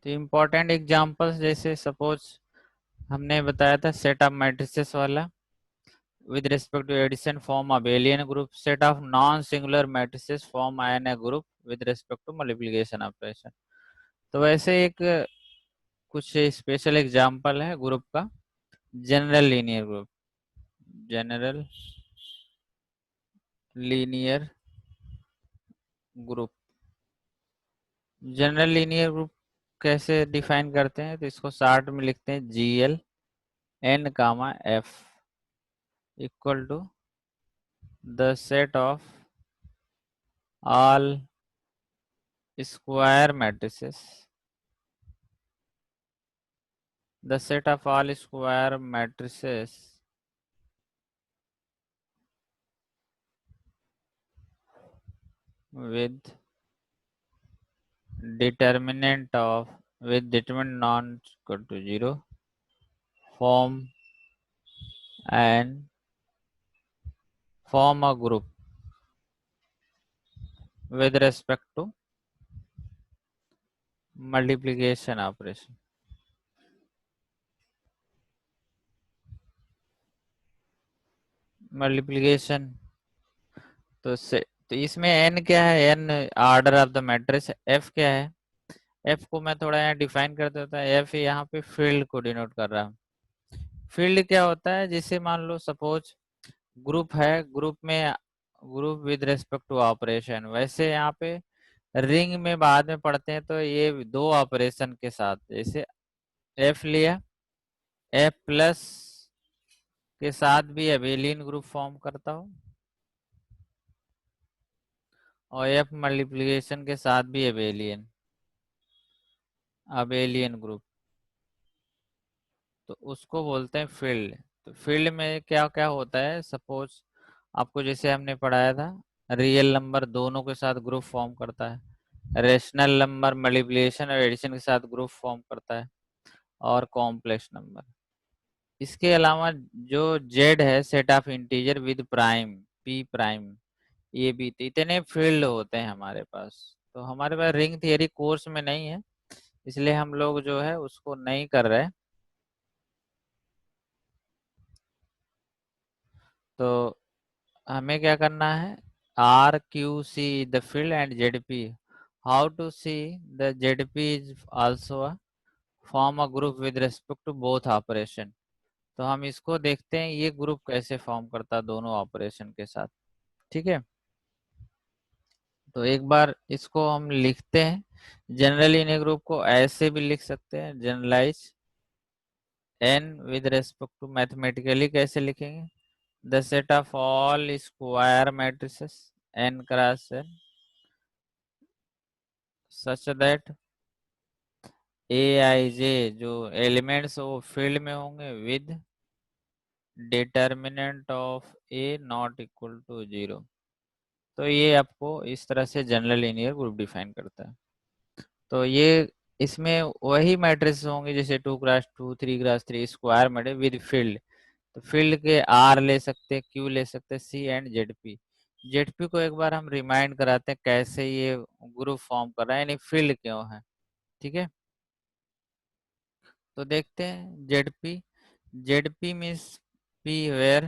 तो important examples जैसे suppose हमने बताया था सेट ऑफ मैट्रिसेस वाला, with respect to addition form abelian group, set of non singular matrices form in a group with respect to multiplication operation। तो वैसे एक कुछ स्पेशल एग्जांपल है ग्रुप का, general linear group. General linear group, general linear group कैसे define करते हैं? तो इसको शॉर्ट में लिखते हैं GL n comma f equal to the set of all square matrices, the set of all square matrices with determinant non equal to 0 form and form a group with respect to multiplication operation। Multiplication तो इसमें n क्या है? n order of the matrix. f क्या है? f को मैं थोड़ा यहाँ डिफाइन कर देता हूँ। f यहाँ पे फील्ड को डिनोट कर रहा हूँ। फील्ड क्या होता है? जैसे मान लो सपोज ग्रुप है, ग्रुप में group with respect to operation, वैसे यहाँ पे रिंग में बाद में पढ़ते हैं तो ये दो ऑपरेशन के साथ, जैसे एफ लिया, एफ प्लस के साथ भी एबेलियन ग्रुप फॉर्म करता हो और एफ मल्टीप्लिकेशन के साथ भी एबेलियन ग्रुप, तो उसको बोलते हैं फील्ड। तो फील्ड में क्या क्या होता है? सपोज आपको जैसे हमने पढ़ाया था, रियल नंबर दोनों के साथ ग्रुप फॉर्म करता है, रेशनल नंबर मल्टीप्लिकेशन और एडिशन के साथ ग्रुप फॉर्म करता है, और कॉम्प्लेक्स नंबर। इसके अलावा जो जेड है, set of integer with prime P prime, ये भी तो इतने फील्ड होते हैं हमारे पास। तो हमारे पास रिंग थियरी कोर्स में नहीं है, इसलिए हम लोग जो है उसको नहीं कर रहे। तो हमें क्या करना है? R Q C the field and Z P, how to see the Z P is also form a group with respect to both operation. तो हम इसको देखते हैं, ये ग्रुप कैसे फॉर्म करता है दोनों ऑपरेशन के साथ। ठीक है, तो एक बार इसको हम लिखते हैं। जनरली इन ग्रुप को ऐसे भी लिख सकते हैं, generalize n with respect to, mathematically कैसे लिखेंगे? The set of all square matrices n cross n such that A I J जो एलिमेंट्स वो फील्ड में होंगे with determinant of A not equal to 0। तो ये आपको इस तरह से जनरल लीनियर ग्रुप डिफाइन करता है। तो ये इसमें वही मैट्रिक्स होंगे जैसे 2x2 3x3 square matrix with field. तो फील्ड के आर ले सकते हैं, क्यू ले सकते हैं, सी एंड जेडपी। जेडपी को एक बार हम रिमाइंड कराते हैं कैसे ये ग्रुप फॉर्म कर रहा है, यानी फील्ड क्यों है। ठीक है, तो देखते हैं ZP. ZP means P where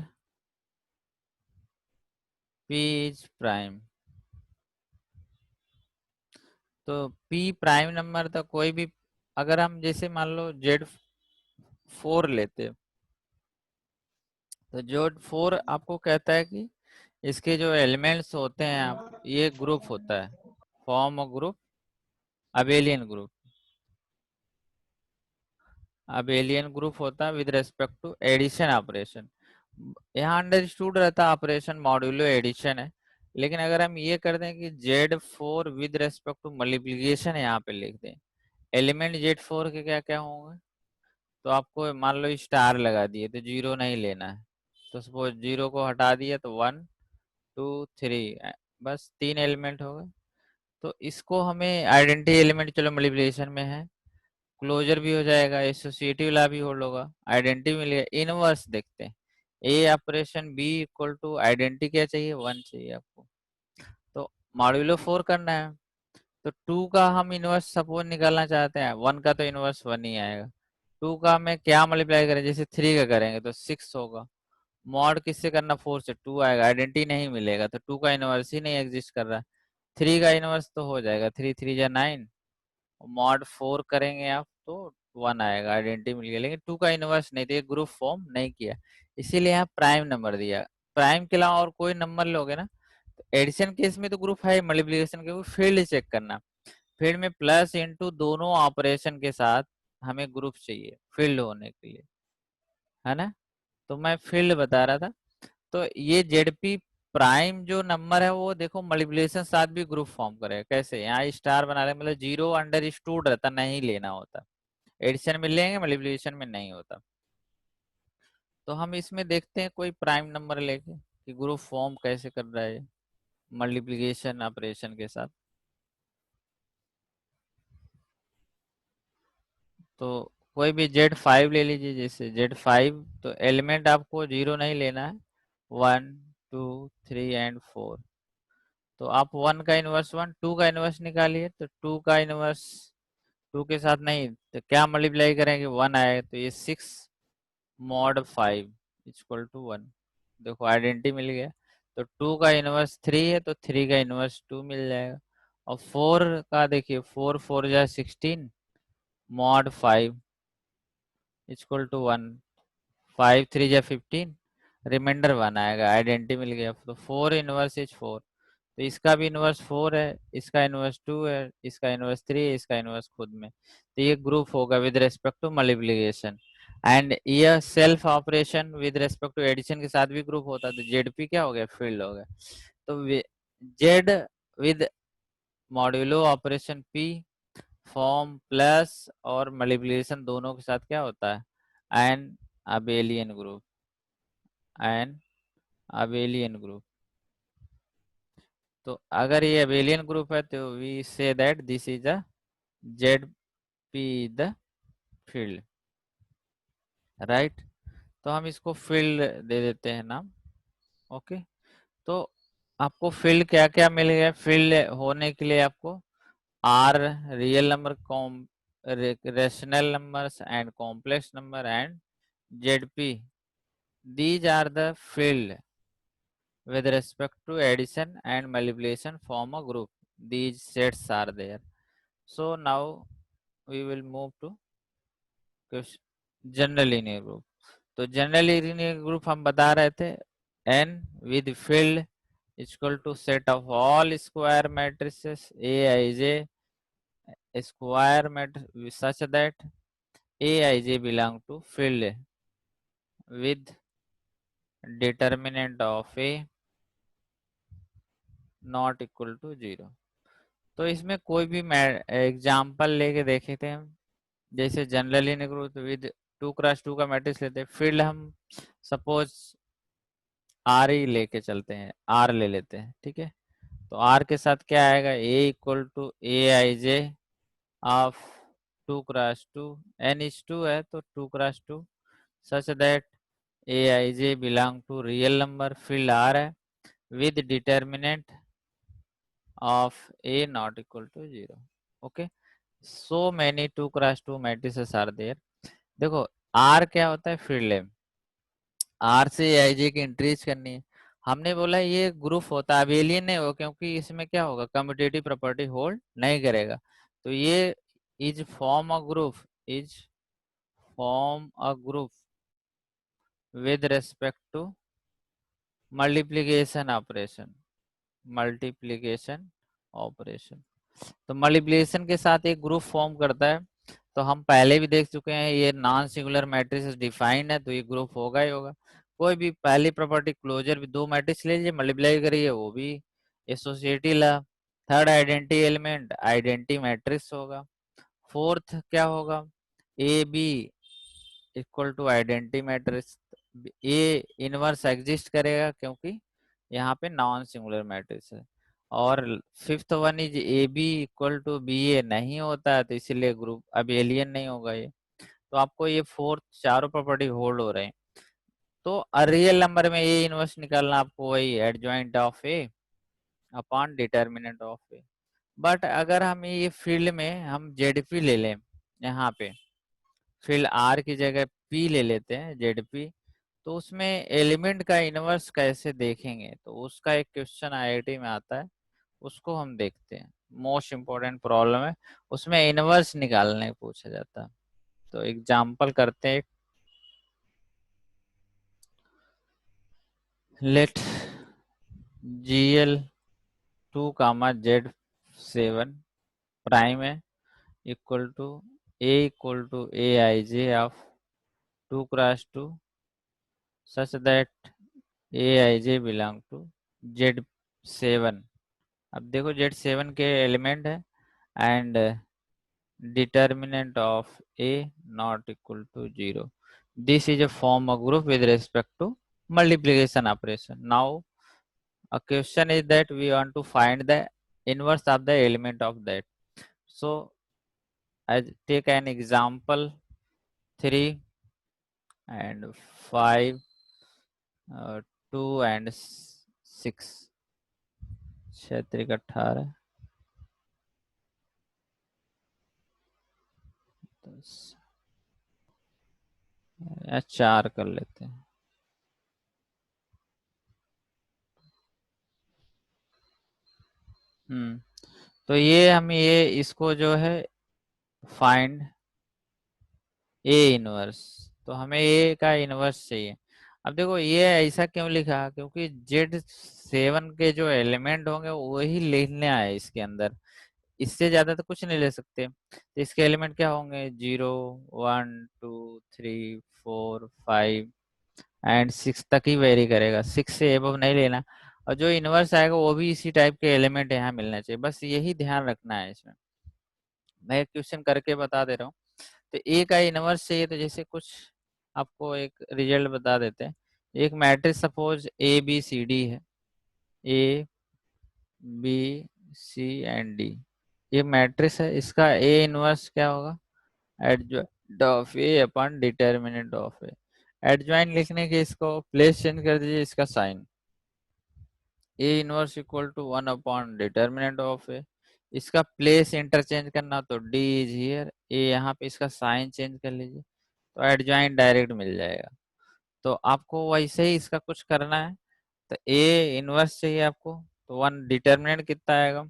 P is prime. तो पी प्राइम नंबर था कोई भी, अगर हम जैसे मान लो Z4 लेते, तो Z4 आपको कहता है कि इसके जो एलिमेंट्स होते हैं ये ग्रुप होता है, form group abelian group. Abelian group होता है with respect to addition operation. यहाँ अंडरस्टूड रहता ऑपरेशन मॉड्यूलो एडिशन है, लेकिन अगर हम ये कर दें कि Z4 with respect to multiplication यहाँ पे लिख दें, एलिमेंट Z4 के क्या क्या होंगे, तो आपको मान लो स्टार लगा दिए तो जीरो नहीं लेना है। तो सपोज जीरो को हटा दिया तो 1 2 3, बस 3 एलिमेंट हो गए। तो इसको हमें आइडेंटिटी एलिमेंट, चलो मल्टीप्लिकेशन में है, क्लोजर भी हो जाएगा, एसोसिएटिव ला भी होगा, आइडेंटिटी मिल गया। इनवर्स देखते हैं, A operation B equal to identity क्या चाहिए? 1 चाहिए आपको। तो मॉड्यूलो 4 करना है, तो 2 का हम इनवर्स सपोज निकालना चाहते हैं, 1 का तो इनवर्स 1 ही आएगा। 2 का में क्या मल्टीप्लाई करें, जैसे 3 का करेंगे तो 6 होगा। मॉड किससे करना, 4 से, 2 आएगा, आइडेंटिटी नहीं मिलेगा तो 2 का इनवर्स ही नहीं एग्जिस्ट कर रहा है। 3 का इनवर्स तो हो जाएगा, 3 3 जा 9, मॉड 4 करेंगे आप तो 1 आएगा, आइडेंटिटी मिल गया। लेकिन 2 का इनवर्स नहीं, तो ये ग्रुप फॉर्म नहीं किया, इसीलिए यहाँ प्राइम नंबर दिया। प्राइम के अलावा और कोई नंबर लोगे ना, तो एडिशन केस में तो ग्रुप है, मल्टीप्लिकेशन के फील्ड चेक करना, फील्ड में प्लस इंटू दोनों ऑपरेशन के साथ हमें ग्रुप चाहिए फील्ड होने के लिए, है ना। तो मैं फील्ड बता रहा था। तो ये जेडपी प्राइम जो नंबर है वो देखो मल्टीप्लिकेशन साथ भी ग्रुप फॉर्म करेगा। कैसे, यहाँ स्टार बना रहे, मतलब जीरो अंडर स्टूड रहता, नहीं लेना होता, एडिशन में लेंगे, मल्टीप्लिकेशन में नहीं होता। तो हम इसमें देखते हैं कोई प्राइम नंबर लेके कि ग्रुप फॉर्म कैसे कर रहा है मल्टीप्लिकेशन ऑपरेशन के साथ। तो कोई भी Z5 ले लीजिए, जैसे Z5, तो एलिमेंट आपको जीरो नहीं लेना है, 1 2 3 एंड 4। तो आप 1 का इनवर्स 1, 2 का इनवर्स निकालिए, तो 2 का इनवर्स 2 के साथ नहीं, तो क्या मल्टीप्लाई करेंगे, 1 आएगा, तो ये 6 मॉड 5 इक्वल टू 1। देखो आइडेंटिटी मिल गया। तो 2 का इनवर्स 3 है, तो 3 का इनवर्स 2 मिल जाएगा। और 4 का देखिए, 4 4 जा 16 मॉड 5 इक्वल टू 1, 5 3 जा 15, रिमाइंडर 1 आएगा, आइडेंटिटी मिल गया। तो 4 इनवर्स इज 4, तो इसका भी इनवर्स 4 है, इसका इनवर्स 2 है, इसका इनवर्स 3 है, इसका इनवर्स खुद में। तो ये ग्रुप होगा with respect to multiplication. And ये self operation with respect to addition के साथ भी ग्रुप होता है। तो जेडपी क्या हो गया, फील्ड हो गया। तो Z with modulo operation P form plus और मल्टीप्लिकेशन दोनों के साथ क्या होता है, an abelian group, an abelian group. तो अगर ये अबेलियन ग्रुप है तो we say that this is a Z P the field, right. तो हम इसको फील्ड दे देते हैं नाम। ओके। तो आपको फील्ड क्या क्या मिल गया, फील्ड होने के लिए आपको आर रियल नंबर, कॉम rational numbers and complex number and ZP, these are the field with respect to addition and multiplication form a group, these sets are there. So now we will move to general linear group. तो general linear group हम बता रहे थे, n with field equal to set of all square matrices aij square matrix such that aij belong to field with determinant of a not equal to 0। तो इसमें कोई भी example लेके देखे थे हम, जैसे जनरली ग्रुप विद 2x2 का मैट्रिक्स लेते हैं, फील्ड हम सपोज आर ही लेके चलते हैं, आर ले लेते हैं, ठीक है। तो आर के साथ क्या आएगा, A equal to A I J of 2x2, N is 2 है तो 2x2 such that A I J belong to real number, field R है, with determinant of A not equal to 0। Okay. So many 2x2 matrices are there. देखो R क्या होता है, field है, are से IJ की इंट्रीज करनी है। हमने बोला ये ग्रुप होता है, अबेलियन नहीं हो, क्योंकि इसमें क्या होगा, कम्यूटेटिव प्रॉपर्टी होल्ड नहीं करेगा। तो ये is form a group, is form a group with respect to multiplication operation, multiplication operation. तो मल्टीप्लिकेशन के साथ एक ग्रुप फॉर्म करता है। तो हम पहले भी देख चुके हैं, ये नॉन सिंगुलर मैट्रिक्स डिफाइंड है तो ये ग्रुप होगा ही होगा। कोई भी पहली प्रॉपर्टी क्लोजर भी, दो मैट्रिक्स ले लीजिए, मल्टीप्लाई करिए, वो भी associative law. Third identity element identity matrix होगा। फोर्थ क्या होगा, A B equal to identity matrix, A inverse exist करेगा क्योंकि यहाँ पे नॉन सिंगुलर मैट्रिक्स है। और fifth one is A B equal to B A नहीं होता है, तो इसीलिए ग्रुप अब एलियन नहीं होगा ये। तो आपको ये फोर्थ चारों प्रॉपर्टी होल्ड हो रहे हैं। तो रियल नंबर में ए इनवर्स निकालना, आपको वही adjoint of A upon determinant of A. But अगर हम ये फील्ड में हम जेडपी ले लें, यहाँ पे फील्ड आर की जगह पी ले लेते हैं जेडपी, तो उसमें एलिमेंट का इनवर्स कैसे देखेंगे, तो उसका एक क्वेश्चन आईआईटी में आता है, उसको हम देखते हैं। मोस्ट इम्पोर्टेंट प्रॉब्लम है, उसमें इनवर्स निकालने पूछा जाता है। तो एग्जाम्पल करते हैं, let GL2 comma Z7 prime है equal to AIJ of 2x2 such that AIJ belong to Z7। अब देखो Z7 के एलिमेंट है and determinant of A not equal to 0. This is a form of group with respect to multiplication operation. Now a question is that we want to find the inverse of the element of that. So I take an example 3 and 5, 2 and 6, 6 3 18, 10 या 4 कर लेते हैं। तो ये हम ये इसको जो है फाइंड ए इनवर्स, तो हमें ए का इनवर्स चाहिए। अब देखो ये ऐसा क्यों लिखा, क्योंकि Z7 के जो एलिमेंट होंगे वही लेने आए इसके अंदर, इससे ज्यादा तो कुछ नहीं ले सकते। तो इसके एलिमेंट क्या होंगे, 0 1 2 3 4 5 एंड 6 तक ही वेरी करेगा, 6 से एबव नहीं लेना। और जो इनवर्स आएगा वो भी इसी टाइप के एलिमेंट यहाँ मिलना चाहिए, बस यही ध्यान रखना है इसमें। मैं एक क्वेश्चन करके बता दे रहा हूँ। तो ए का इनवर्स चाहिए, तो जैसे कुछ आपको एक रिजल्ट बता देते हैं। एक मैट्रिक्स सपोज ABCD है, ABCD ये मैट्रिक्स है, इसका ए इनवर्स क्या होगा, adjoint of A upon determinant of A. Adjoint लिखने के इसको प्लेस चेंज कर दीजिए, इसका sign A inverse equal to 1 upon determinant of A. इसका प्लेस इंटरचेंज करना, तो डी इज हियर, ए यहाँ पे इसका साइन चेंज कर लीजिए, तो एडजॉइंट डायरेक्ट मिल जाएगा। तो आपको वैसे ही इसका कुछ करना है, तो ए इनवर्स चाहिए आपको, तो 1 डिटर्मिनेंट कितना आएगा,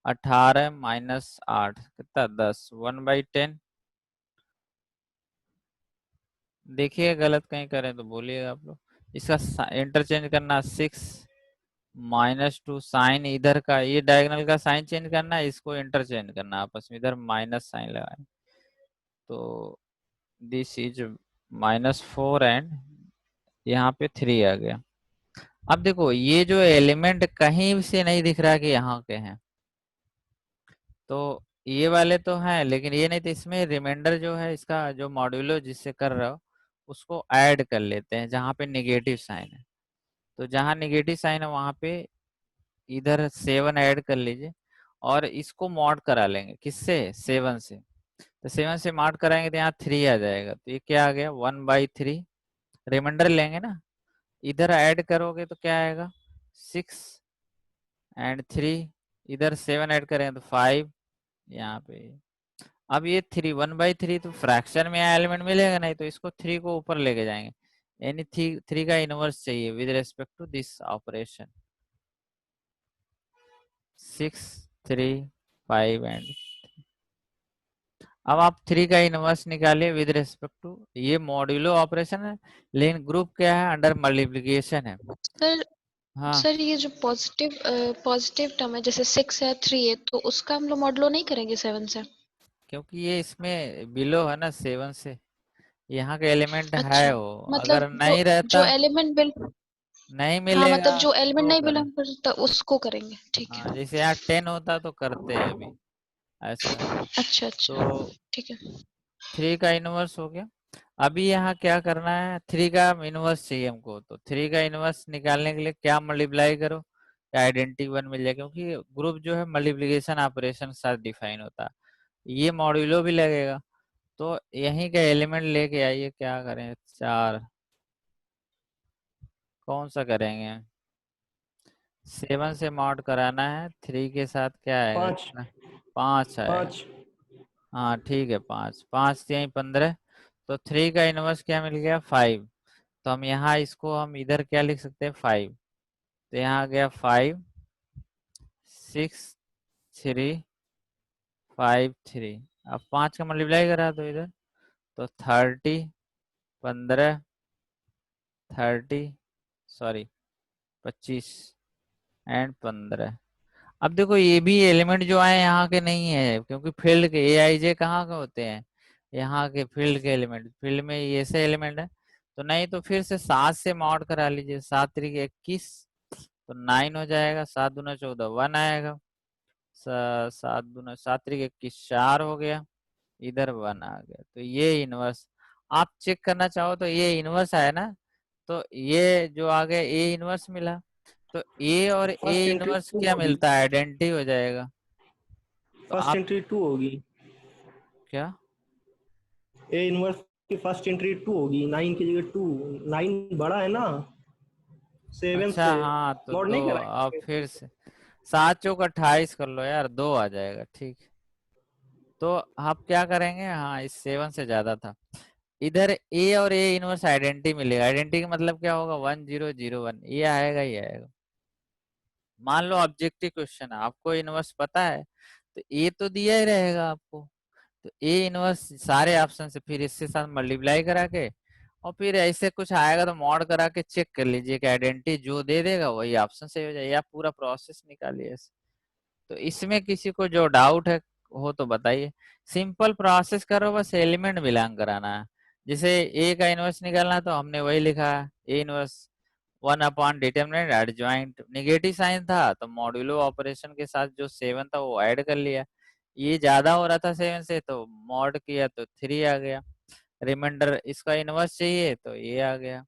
18 माइनस 8 कितना 10, 1/10। देखिए गलत कहीं करें तो बोलिएगा आप लोग। इसका इंटरचेंज करना 6 -2 साइन इधर का, ये डायगोनल का साइन चेंज करना है, इसको इंटरचेंज करना आपस में, इधर माइनस साइन लगाए, तो दिस इज -4 एंड यहाँ पे 3 आ गया। अब देखो ये जो एलिमेंट कहीं से नहीं दिख रहा कि यहाँ के हैं, तो ये वाले तो हैं लेकिन ये नहीं, तो इसमें रिमाइंडर जो है इसका जो मॉड्यूलो जिससे कर रहा हो उसको ऐड कर लेते हैं जहाँ पे नेगेटिव साइन है। तो जहाँ नेगेटिव साइन है वहां पे इधर 7 ऐड कर लीजिए और इसको मॉड करा लेंगे, किससे, 7 से। तो 7 से मॉड कराएंगे तो यहाँ 3 आ जाएगा, तो ये क्या आ गया, 1/3। रिमाइंडर लेंगे ना, इधर ऐड करोगे तो क्या आएगा, 6 एंड 3, इधर 7 ऐड करेंगे तो 5 यहाँ पे। अब ये 1/3 तो फ्रैक्शन में एलिमेंट मिलेगा नहीं, तो इसको 3 को ऊपर लेके जाएंगे, यानी 3 का इनवर्स चाहिए with respect to this operation. 6 3 5 and अब आप 3 का इनवर्स निकालिए विद रेस्पेक्ट टू, ये मॉड्यूलो ऑपरेशन है लेकिन ग्रुप क्या है, अंडर मल्टीप्लिकेशन है। सर हाँ सर ये जो पॉजिटिव टर्म है, जैसे 6 है 3 है, तो उसका हम लोग मॉडलो नहीं करेंगे 7 से? क्योंकि ये इसमें बिलो है ना 7 से, यहाँ का एलिमेंट है अच्छा, वो, मतलब अगर जो नहीं जो रहता, एलिमेंट बिल नहीं हाँ, मतलब मिलेगा जो एलिमेंट तो नहीं करें। बिलोंग करता उसको करेंगे, ठीक हाँ है। जैसे यहाँ 10 होता तो करते हैं अभी ऐसा। अच्छा अच्छा, तो ठीक है। 3 का इनवर्स हो गया। अभी यहाँ क्या करना है, 3 का इनवर्स चाहिए हमको, तो 3 का इनवर्स निकालने के लिए क्या मल्टीप्लाई करो, आइडेंटिटी 1 मिल जाए, क्योंकि ग्रुप जो है मल्टीप्लिकेशन ऑपरेशन साथ डिफाइन होता है, ये मॉड्यूलो भी लगेगा। तो यहीं का एलिमेंट लेके आइए, क्या करें, 4 कौन सा करेंगे, 7 से मॉड कराना है, 3 के साथ क्या आएगा पाँच। कितना? 5 आएगा। 5। हाँ ठीक है, 5 5 यही 15। तो 3 का इनवर्स क्या मिल गया? 5। तो हम यहाँ इसको हम इधर क्या लिख सकते हैं? 5। तो यहाँ आ गया 5 6 3 5 3। अब 5 का मल्टीप्लाई करा दो इधर, तो 15 30 सॉरी 25 एंड 15। अब देखो ये भी एलिमेंट जो आए यहाँ के नहीं है, क्योंकि फील्ड के ए आई जे कहाँ के होते हैं? यहाँ के फील्ड के एलिमेंट, फील्ड में ये से एलिमेंट है। तो नहीं तो फिर से 7 से मॉड करा लीजिए, 7 3 21, तो 9 हो जाएगा। 7 दूना 14 1 आएगा। 7 दूना 7 3 21 4 हो गया, इधर 1 आ गया। तो ये इनवर्स आप चेक करना चाहो तो ये इनवर्स आया ना, तो ये जो आ गया ए इनवर्स मिला। तो ए और ए फर्स्ट एंट्री इनवर्स 2 क्या होगी। मिलता है? आइडेंटिटी हो जाएगा। तो फर्स्ट आप एंट्री 2 होगी। क्या? ए इनवर्स की फर्स्ट एंट्री 2 होगी, 9 की जगह 2। 9 बड़ा है ना 7 अच्छा से। हाँ, तो मॉड दो नहीं अब कराएंगे फिर इसमें। से 7 चौक 28 कर लो यार, 2 आ जाएगा ठीक। तो आप क्या करेंगे? हाँ इस 7 से ज्यादा था। इधर ए और ए इनवर्स आइडेंटिटी मिलेगा। आइडेंटिटी का मतलब क्या होगा? 1001, ये आएगा ही आएगा। मान लो ऑब्जेक्टिव क्वेश्चन है, आपको इनवर्स पता है, तो ए तो दिया ही रहेगा आपको। तो ए इनवर्स सारे ऑप्शन से फिर इसके साथ मल्टीप्लाई करा के, और फिर ऐसे कुछ आएगा तो मॉड करा के चेक कर लीजिए कि आइडेंटिटी जो दे देगा वही ऑप्शन से हो जाए, या पूरा प्रोसेस निकालिए ऐसे। तो इसमें किसी को जो डाउट है हो तो बताइए। सिंपल प्रोसेस करो, बस एलिमेंट बिलोंग कराना है। जैसे ए का इनवर्स निकालना है, तो हमने वही लिखा है, A inverse 1 upon determinant adjoint, negative sign था तो मॉड्यूलो ऑपरेशन के साथ जो 7 था वो ऐड कर लिया। ये ज्यादा हो रहा था 7 से, तो मॉड किया तो 3 आ गया। रिमाइंडर इसका इनवर्स चाहिए तो ये आ गया।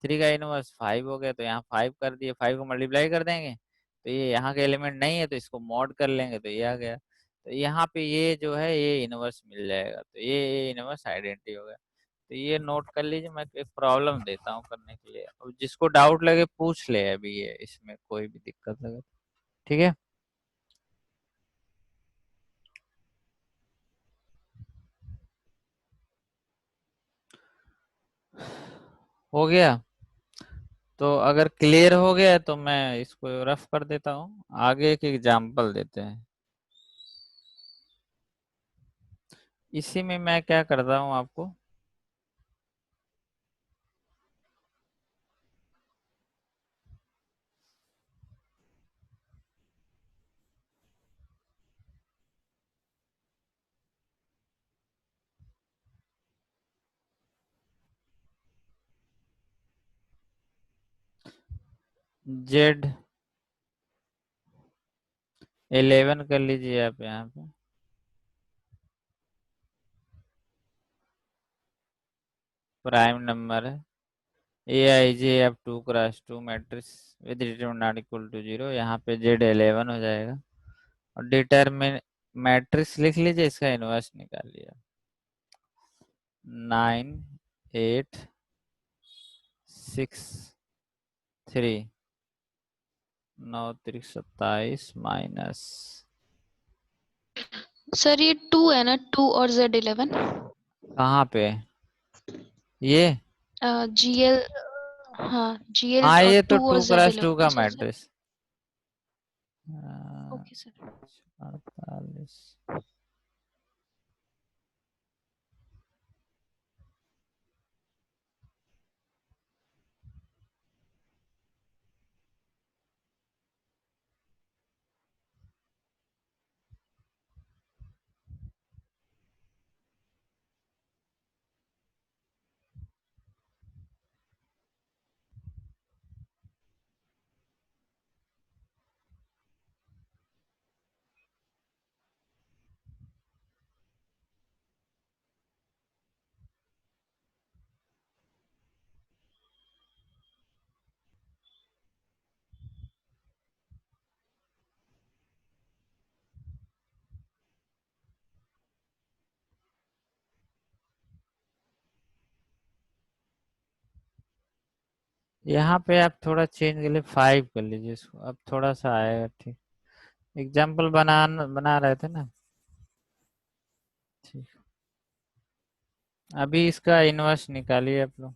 3 का इनवर्स 5 हो गया, तो यहाँ 5 कर दिए, 5 को मल्टीप्लाई कर देंगे, तो ये यहाँ के एलिमेंट नहीं है तो इसको मॉड कर लेंगे तो ये आ गया। तो यहाँ पे ये जो है ये इनवर्स मिल जाएगा, तो ये इनवर्स आइडेंटिटी हो गया। तो ये नोट कर लीजिए, मैं एक प्रॉब्लम देता हूँ करने के लिए, अब जिसको डाउट लगे पूछ ले, अभी ये इसमें कोई भी दिक्कत लगे। ठीक है। हो गया। तो अगर क्लियर हो गया तो मैं इसको रफ कर देता हूँ, आगे एक एग्जाम्पल देते हैं। इसी में मैं क्या करता हूँ आपको, Z11 कर लीजिए आप यहाँ पे। प्राइम नंबर है, A I J F 2x2 matrix with determinant not equal to 0, यहाँ पे Z11 हो जाएगा। और डिटरमिन मैट्रिक्स लिख लीजिए, इसका इनवर्स निकालिए। 9 8 6 3 9 3 27 माइनस, सर ये 2 है ना, 2 और Z11। कहाँ पे ये? GL, हाँ GL हाँ और ये तो 2 और 2x2 Z11 का sir sir. Matrix. Okay sir. 48। यहाँ पे आप थोड़ा चेंज के लिए 5 कर लीजिए इसको, अब थोड़ा सा आएगा ठीक। एग्जाम्पल बना रहे थे ना, ठीक। अभी इसका इनवर्स निकालिए आप लोग।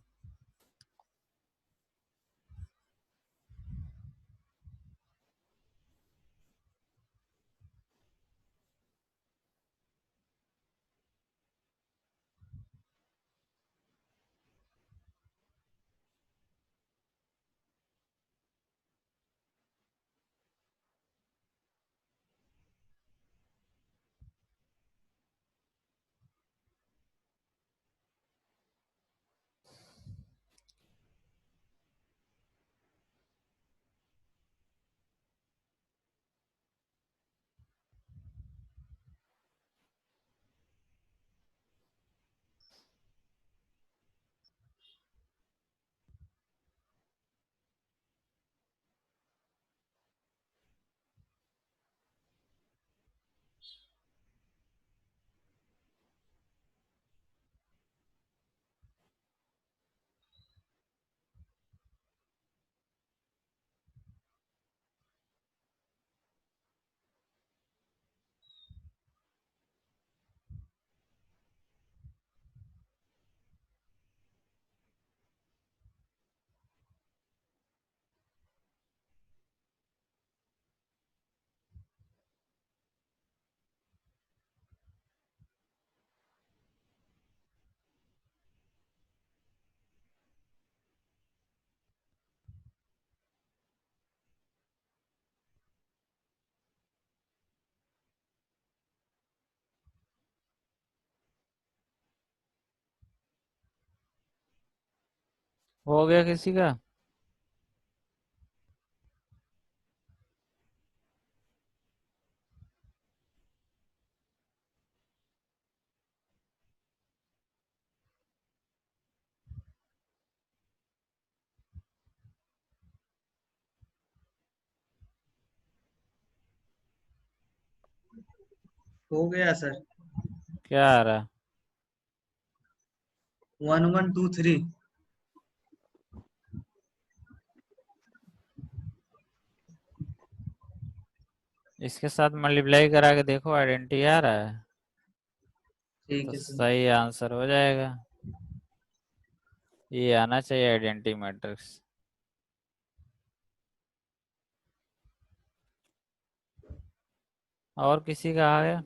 हो गया किसी का? हो गया सर। क्या आ रहा? 1123। इसके साथ मल्टीप्लाई करा के देखो, आइडेंटिटी आ रहा है ठीक तो है सर। सही आंसर हो जाएगा। ये आना चाहिए आइडेंटिटी मैट्रिक्स। और किसी का आ गया?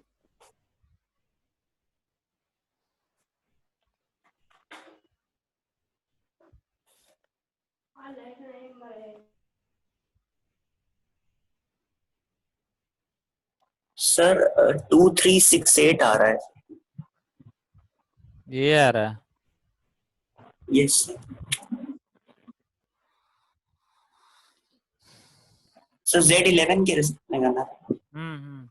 सर 2368 आ रहा है। ये आ रहा है। यस सर, Z11 के रिस्पेक्ट में करना है। हम्म।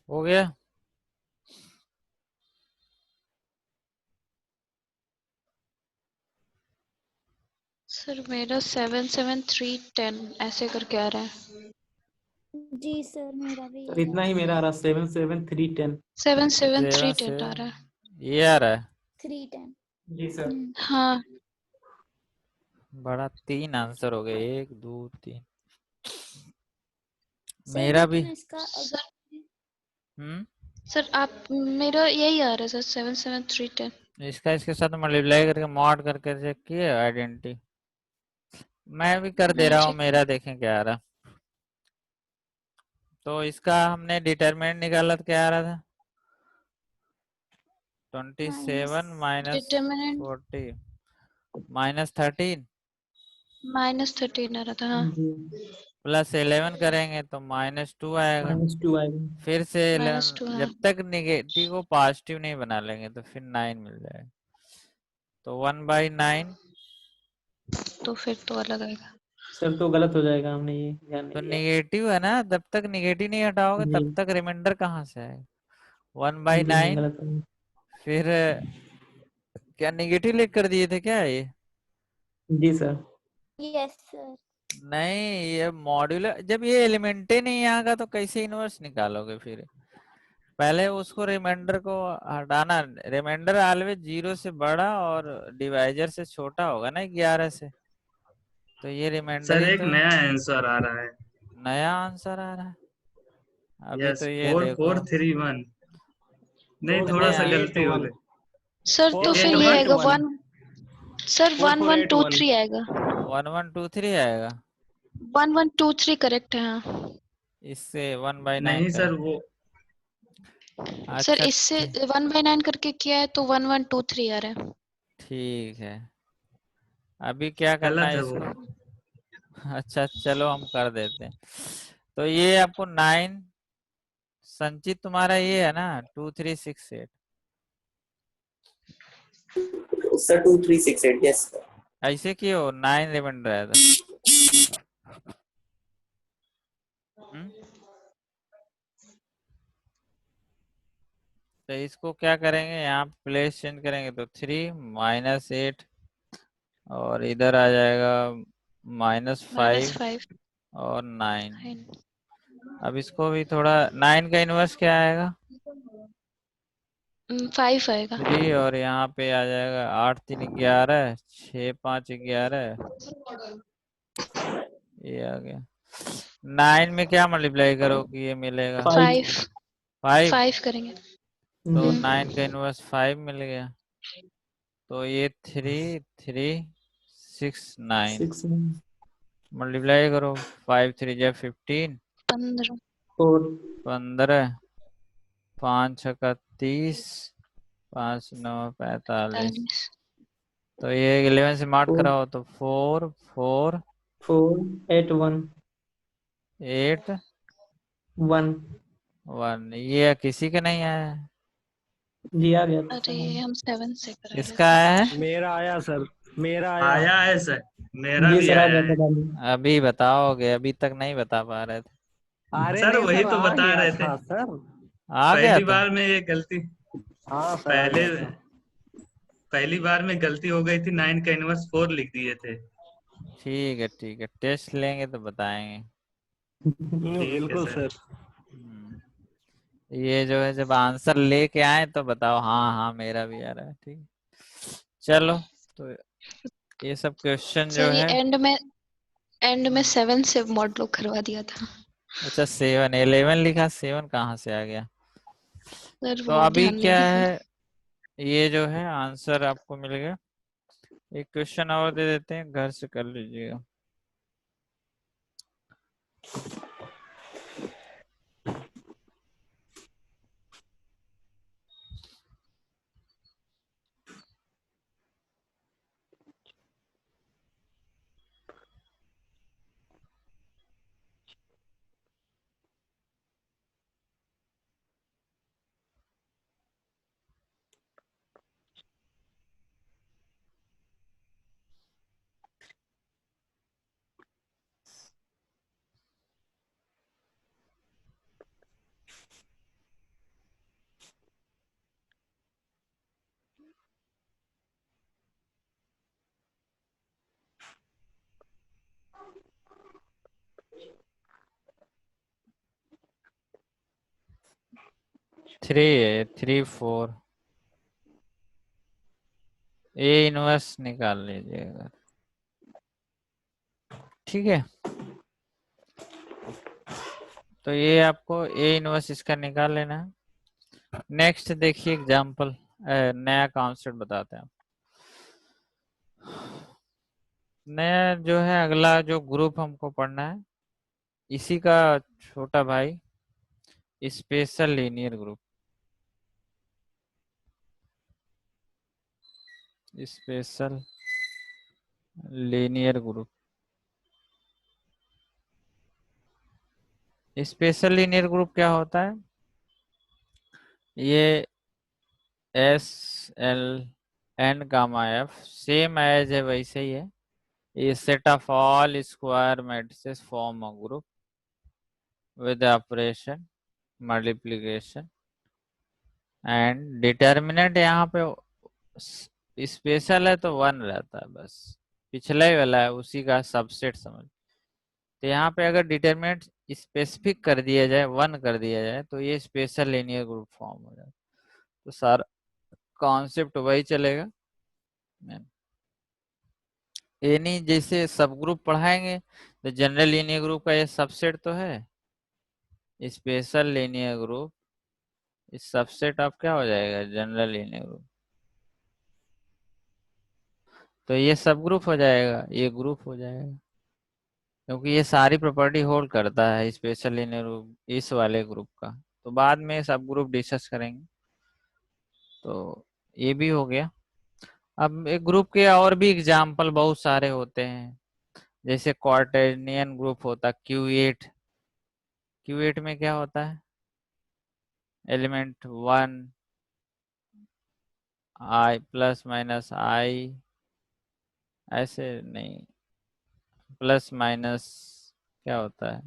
हो गया। सर मेरा 77310 ऐसे करके आ रहा है। जी सर मेरा भी सर इतना ही मेरा आ रहा, 77310। 77310 आ रहा है। ये आ रहा है। 310। जी सर। हाँ बड़ा 3 आंसर हो गए, 1 2 3। सर मेरा भी। लेकिन इसका सर हम्म। सर आप मेरा यही आ रहा है सर 77310। इसका इसके साथ मल्टीप्लाई करके मॉड करके चेक किए आइडेंटिटी। मैं भी कर दे नहीं रहा हूँ, चेक मेरा देखें क्या आ रहा। तो इसका हमने डिटरमिनेंट निकाला तो क्या आ रहा था? 27 minus डिटर्मिनेंट 40 minus 13 -13 आ रहा था। हाँ, जी प्लस 11 करेंगे तो -2 आएगा। -2 आएगा। फिर से 11 -2 हाँ। जब तक निगेटिव को पॉजिटिव नहीं बना लेंगे तो फिर 9 मिल जाएगा। तो 1/9 तो फिर तो अलग आएगा। सर तो गलत हो जाएगा, हमने ये ध्यान तो नहीं दिया। निगेटिव है ना, जब तक निगेटिव नहीं हटाओगे जी तब तक रिमाइंडर कहाँ से आएगा। जी 1/9 गलत है। फिर क्या निगेटिव लेकर कर दिए थे क्या ये? जी सर। Yes sir. नहीं, ये मॉड्यूलर जब ये एलिमेंट ही नहीं आएगा तो कैसे इनवर्स निकालोगे फिर? पहले उसको रिमाइंडर को हटाना। रिमाइंडर ऑलवेज 0 से बड़ा और डिवाइजर से छोटा होगा ना 11 से। तो ये रिमाइंडर सर ही एक तो नया आंसर आ रहा है। नया आंसर आ रहा है। अभी यस, तो ये देखो 4431। नहीं, थोड़ा सा गलती हो 4481 गई। सर तो फिर ये आएगा 4481 सर 4481 1123 आएगा। 1123 आएगा। 1123 करेक्ट है। हाँ इससे 1/9 नहीं का। सर, वो सर, अच्छा इससे 1/9 करके किया है तो 1123 आ रहा है। ठीक है। अभी क्या करना गलत है है वो। इसको? अच्छा चलो हम कर देते हैं। तो ये आपको 9 संचित तुम्हारा ये है ना 2368। Sir 2368, yes sir. ऐसे क्यों 9 रिमाइंडर आया था? तो इसको क्या करेंगे, यहाँ प्लेस चेंज करेंगे तो 3 -8 और इधर आ जाएगा -5 -5 और 9। अब इसको भी थोड़ा 9 का इनवर्स क्या आएगा? 5 आएगा। 3 और यहाँ पे आ जाएगा 8 3 11 6 5 11 ये आ गया। 9 में क्या मल्टीप्लाई करो कि ये मिलेगा? 5 5। 5 करेंगे। तो जी 9 का इनवर्स 5 मिल गया। तो ये 3 3 6 9 6 मल्टीप्लाई करो। 5 3 जा 15 15 4 15 5 6 30 5 9 45। 45 तो ये 11 से मार्ट 4 कराओ तो 4 4 4 8 1 8 1। 1। ये किसी का नहीं आया है। जी आ गया था अरे सर। हम 7 से कर रहे इसका आया है? मेरा आया सर, मेरा आया। आया है सर, मेरा जी भी सर आ आया गया है। था पहले। अभी बताओगे, अभी तक नहीं बता पा रहे थे। अरे सर नहीं वही सर, तो आ बता गया रहे थे। था सर। आ गया पहली था। बार में ये गलती, हाँ सर, आ पहले गया था। पहली बार में गलती हो गई थी, 9 का इनवर्स 4 लिख दिए थे। ठीक है टेस्ट लेंगे तो बताएंगे। ठीक है बिल्कुल सर। सर। ये जो है जब आंसर लेके आए तो बताओ हाँ हाँ मेरा भी आ रहा है। ठीक, चलो तो ये सब क्वेश्चन जो सर ये है। एंड में 7 से मॉडल करवा दिया था। अच्छा 7 11 लिखा, 7 कहाँ से आ गया? सर तो वो अभी ध्यान नहीं क्या दिया। है, ये जो है आंसर आपको मिल गया। एक क्वेश्चन और दे देते हैं, घर से कर लीजिएगा। थ्री है 3 4 ए इनवर्स निकाल लीजिएगा। ठीक है, तो ये आपको ए इनवर्स इसका निकाल लेना है। नेक्स्ट देखिए एग्जांपल, नया कॉन्सेप्ट बताते हैं। नया जो है अगला जो ग्रुप हमको पढ़ना है, इसी का छोटा भाई special linear group. Special linear group. Special linear group क्या होता है? ये S L N gamma F same as है, वैसे ही है। ये set of all square matrices form a group with the operation multiplication and determinant यहाँ पे स्पेशल है तो 1 रहता है बस, पिछला ही वाला है उसी का सबसेट समझ। तो यहाँ पे अगर डिटर्मिनेंट स्पेसिफिक कर दिया जाए, 1 कर दिया जाए, तो ये स्पेशल लीनियर ग्रुप फॉर्म हो जाए। तो सारा कॉन्सेप्ट वही चलेगा। एनी जैसे सब ग्रुप पढ़ाएंगे तो जनरल लीनियर ग्रुप का ये सबसेट तो है, स्पेशल लीनियर ग्रुप इस सबसेट ऑफ क्या हो जाएगा, जनरल लीनियर ग्रुप। तो ये सब ग्रुप हो जाएगा, ये ग्रुप हो जाएगा, क्योंकि ये सारी प्रॉपर्टी होल्ड करता है स्पेशल लीनियर ग्रुप इस वाले ग्रुप का। तो बाद में सब ग्रुप डिस्कस करेंगे। तो ये भी हो गया। अब एक ग्रुप के और भी एग्जाम्पल बहुत सारे होते हैं, जैसे क्वार्टेनियन ग्रुप होता Q8। Q8 में क्या होता है, element 1 I plus minus I, ऐसे नहीं, प्लस माइनस क्या होता है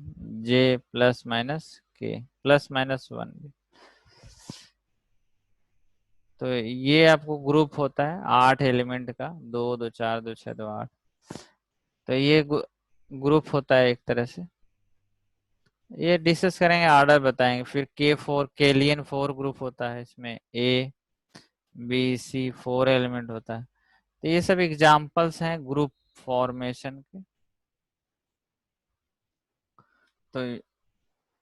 J plus minus K plus minus 1। तो ये आपको ग्रुप होता है 8 एलिमेंट का, 2 2 4 2 6 2 8। तो ये ग्रुप होता है एक तरह से। ये डिस्कस करेंगे, ऑर्डर बताएंगे। फिर K4 केलियन 4 ग्रुप होता है, इसमें A B C 4 एलिमेंट होता है। तो ये सब एग्जाम्पल्स हैं ग्रुप फॉर्मेशन के। तो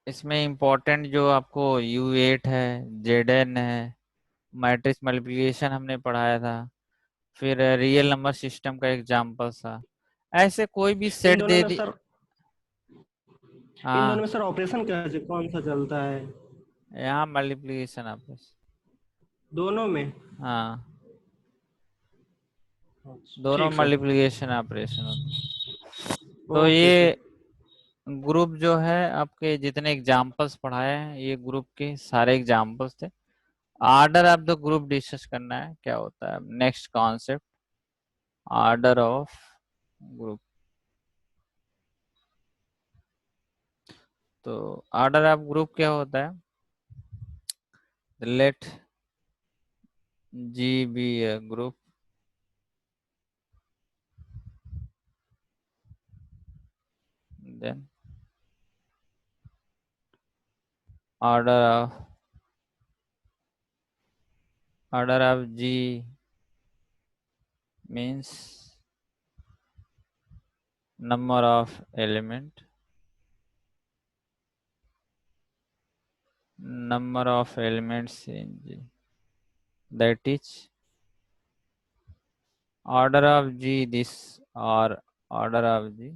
इसमें इम्पोर्टेंट जो आपको U8 है, ZN है, मैट्रिक्स मल्टीप्लिकेशन हमने पढ़ाया था, फिर रियल नंबर सिस्टम का एग्जाम्पल था। ऐसे कोई भी इन सेट दोनों दे में दी। सर इन दोनों हाँ, में सर ऑपरेशन कौन सा चलता है यहाँ मल्टीप्लिकेशन आपस दोनों में? हाँ, दोनों ठीक सर। मल्टीप्लिकेशन ऑपरेशन होता है। तो ओके सर। ये ग्रुप जो है आपके जितने एग्जाम्पल्स पढ़ाए हैं, ये ग्रुप के सारे एग्जाम्पल्स थे। Order of the group discuss करना है, क्या होता है next concept, order of group. तो ऑर्डर ऑफ ग्रुप क्या होता है, late G be a group then order of G means number of elements in G, that is order of G this or order of G.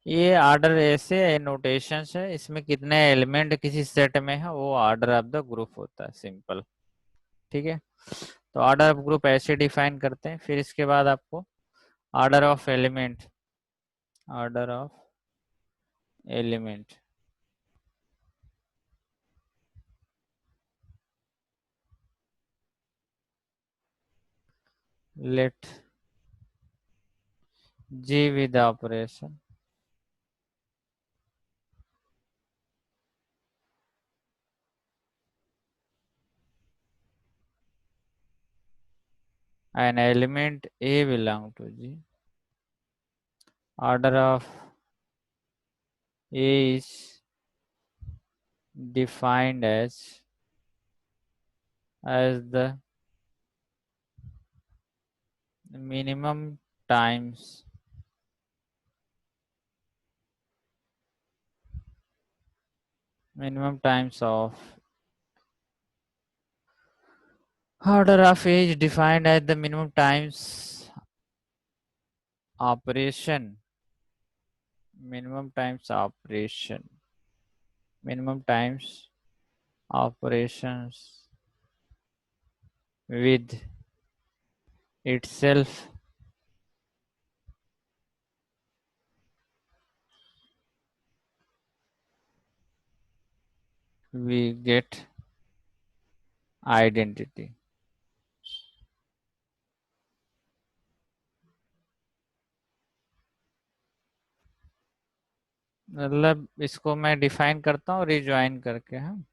ये order ऐसे notations है, इसमें कितने element किसी set में है वो ऑर्डर ऑफ द ग्रुप होता है, सिंपल। ठीक है, तो ऑर्डर ऑफ ग्रुप ऐसे डिफाइन करते हैं। फिर इसके बाद आपको order of element, order of element let G with the operation an element A belong to G. Order of A is defined as the minimum times of order of A is defined as the minimum times operation, minimum times operations with itself we get identity. मतलब इसको मैं define करता हूँ rejoin करके। हाँ,